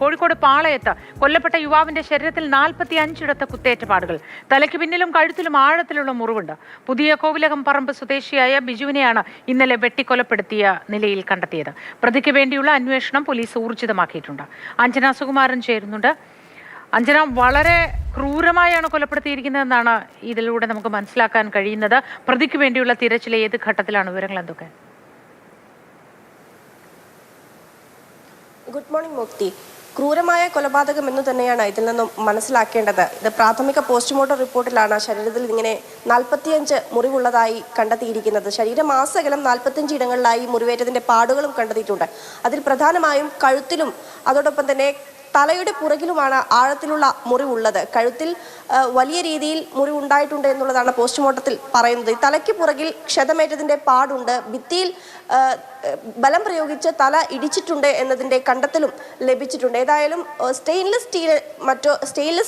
കോഴിക്കോട് പാളയത്ത് കൊല്ലപ്പെട്ട യുവാവിന്റെ ശരീരത്തിൽ 45 കുത്തേറ്റ പാടുകൾ. തലയ്ക്ക് പിന്നിലും കഴുത്തിലും ആഴത്തിലുള്ള മുറിവുണ്ട്. പുതിയ കോവിലകം പറമ്പ് സ്വദേശിയായ ബിജുവിനെയാണ് ഇന്നലെ വെട്ടിക്കൊലപ്പെടുത്തിയ നിലയിൽ കണ്ടെത്തിയത്. പ്രതിക്ക് വേണ്ടിയുള്ള അന്വേഷണം പോലീസ് ഊർജിതമാക്കിയിട്ടുണ്ട്. അഞ്ജന സുകുമാരൻ ചേരുന്നുണ്ട്. അഞ്ജന, വളരെ ക്രൂരമായാണ് കൊലപ്പെടുത്തിയിരിക്കുന്നതെന്നാണ് ഇതിലൂടെ നമുക്ക് മനസ്സിലാക്കാൻ കഴിയുന്നത്. പ്രതിക്ക് വേണ്ടിയുള്ള തിരച്ചിൽ ഏത് ഘട്ടത്തിലാണ്? വിവരങ്ങൾ എന്തൊക്കെ? ഗുഡ് മോർണിംഗ് മുക്തി. ക്രൂരമായ കൊലപാതകം എന്ന് തന്നെയാണ് ഇതിൽ നിന്നും മനസ്സിലാക്കേണ്ടത്. ഇത് പ്രാഥമിക പോസ്റ്റ്മോർട്ടം റിപ്പോർട്ടിലാണ് ശരീരത്തിൽ ഇങ്ങനെ 45 മുറിവുള്ളതായി കണ്ടെത്തിയിരിക്കുന്നത്. ശരീരമാസകലം 45 ഇടങ്ങളിലായി മുറിവേറ്റതിന്റെ പാടുകളും കണ്ടെത്തിയിട്ടുണ്ട്. അതിൽ പ്രധാനമായും കഴുത്തിലും അതോടൊപ്പം തന്നെ തലയുടെ പുറകിലുമാണ് ആഴത്തിലുള്ള മുറിവുള്ളത്. കഴുത്തിൽ വലിയ രീതിയിൽ മുറിവുണ്ടായിട്ടുണ്ട് എന്നുള്ളതാണ് പോസ്റ്റ്മോർട്ടത്തിൽ പറയുന്നത്. തലയ്ക്ക് പുറകിൽ ക്ഷതമേറ്റതിന്റെ പാടുണ്ട്. ഭിത്തിയിൽ ബലം പ്രയോഗിച്ച് തല ഇടിച്ചിട്ടുണ്ട് എന്നതിന്റെ കണ്ടെത്തലും ലഭിച്ചിട്ടുണ്ട്. ഏതായാലും സ്റ്റെയിൻലെസ്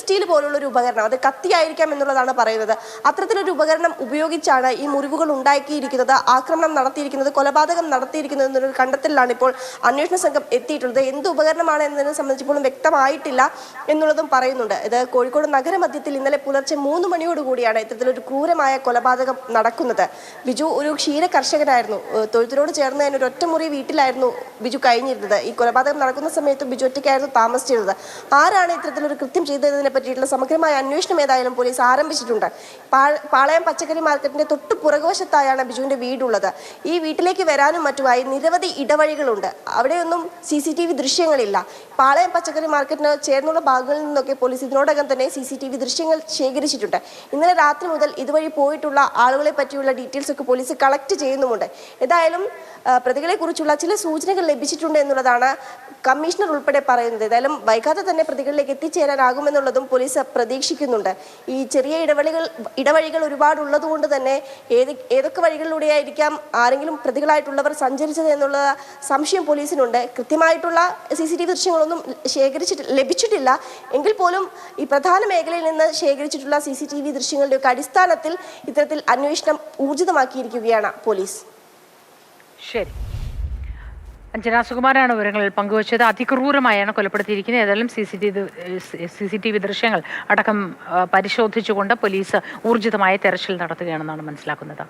സ്റ്റീൽ പോലുള്ള ഒരു ഉപകരണം, അത് കത്തിയായിരിക്കാം എന്നുള്ളതാണ് പറയുന്നത്. അത്തരത്തിലൊരു ഉപകരണം ഉപയോഗിച്ചാണ് ഈ മുറിവുകൾ ഉണ്ടാക്കിയിരിക്കുന്നത്, ആക്രമണം നടത്തിയിരിക്കുന്നത്, കൊലപാതകം നടത്തിയിരിക്കുന്നത് എന്നൊരു കണ്ടെത്തലിലാണ് ഇപ്പോൾ അന്വേഷണ സംഘം എത്തിയിട്ടുള്ളത്. എന്ത് ഉപകരണമാണ് എന്നതിനെ സംബന്ധിച്ചിപ്പോഴും വ്യക്തമായിട്ടില്ല എന്നുള്ളതും പറയുന്നുണ്ട്. ഇത് കോഴിക്കോട് നഗരമധ്യത്തിൽ ഇന്നലെ പുലർച്ചെ 3 മണിയോടുകൂടിയാണ് ഇത്തരത്തിലൊരു ക്രൂരമായ കൊലപാതകം നടക്കുന്നത്. ബിജു ഒരു ക്ഷീര കർഷകനായിരുന്നു. തൊഴുത്തിനോട് ചേർന്ന് തന്നെ ഒരു ഒറ്റമുറി വീട്ടിലായിരുന്നു ബിജു കഴിഞ്ഞിരുന്നത്. ഈ കൊലപാതകം നടക്കുന്ന സമയത്ത് ബിജു ഒറ്റയ്ക്കായിരുന്നു താമസിച്ചിരുന്നത്. ആരാണ് ഇത്തരത്തിലൊരു കൃത്യം ചെയ്തതിനെ പറ്റിയിട്ടുള്ള സമഗ്രമായ അന്വേഷണം ഏതായാലും പോലീസ് ആരംഭിച്ചിട്ടുണ്ട്. പാളയം പച്ചക്കറി മാർക്കറ്റിന്റെ തൊട്ട് പുറകുവശത്തായാണ് ബിജുവിന്റെ വീടുള്ളത്. ഈ വീട്ടിലേക്ക് വരാനും മറ്റുമായി നിരവധി ഇടവഴികളുണ്ട്. അവിടെയൊന്നും CCTV ദൃശ്യങ്ങളില്ല. പാളയം പച്ചക്കറി മാർക്കറ്റിന് ചേർന്നുള്ള ഭാഗങ്ങളിൽ നിന്നൊക്കെ പോലീസ് ഇതിനോടകം തന്നെ CCTV ദൃശ്യങ്ങൾ ശേഖരിച്ചിട്ടുണ്ട്. ഇന്നലെ രാത്രി മുതൽ ഇതുവഴി പോയിട്ടുള്ള ആളുകളെ പറ്റിയുള്ള ഡീറ്റെയിൽസ് ഒക്കെ പോലീസ് കളക്ട് ചെയ്യുന്നുമുണ്ട്. ഏതായാലും പ്രതികളെ കുറിച്ചുള്ള ചില സൂചനകൾ ലഭിച്ചിട്ടുണ്ട് എന്നുള്ളതാണ് കമ്മീഷണർ ഉൾപ്പെടെ പറയുന്നത്. ഏതായാലും വൈകാതെ തന്നെ പ്രതികളിലേക്ക് എത്തിച്ചേരാനാകുമെന്നുള്ളതും പോലീസ് പ്രതീക്ഷിക്കുന്നുണ്ട്. ഈ ചെറിയ ഇടവഴികൾ ഒരുപാടുള്ളത് കൊണ്ട് തന്നെ ഏതൊക്കെ വഴികളിലൂടെയായിരിക്കാം ആരെങ്കിലും പ്രതികളായിട്ടുള്ളവർ സഞ്ചരിച്ചത് എന്നുള്ള സംശയം പോലീസിനുണ്ട്. കൃത്യമായിട്ടുള്ള CCTV ദൃശ്യങ്ങളൊന്നും ലഭിച്ചിട്ടില്ല എങ്കിൽ പോലും ഈ പ്രധാന മേഖലയിൽ നിന്ന് ശേഖരിച്ചിട്ടുള്ള CCTV ദൃശ്യങ്ങളുടെ ഒക്കെ അടിസ്ഥാനത്തിൽ ഇത്തരത്തിൽ അന്വേഷണം ഊർജിതമാക്കിയിരിക്കുകയാണ് പോലീസ്. ശരി, അഞ്ജന സുകുമാരാണ് വിവരങ്ങൾ പങ്കുവച്ചത്. അതിക്രൂരമായാണ് കൊലപ്പെടുത്തിയിരിക്കുന്നത്. ഏതായാലും CCTV ദൃശ്യങ്ങൾ അടക്കം പരിശോധിച്ചുകൊണ്ട് പോലീസ് ഊർജിതമായ തെരച്ചിൽ നടത്തുകയാണെന്നാണ് മനസ്സിലാക്കുന്നത്.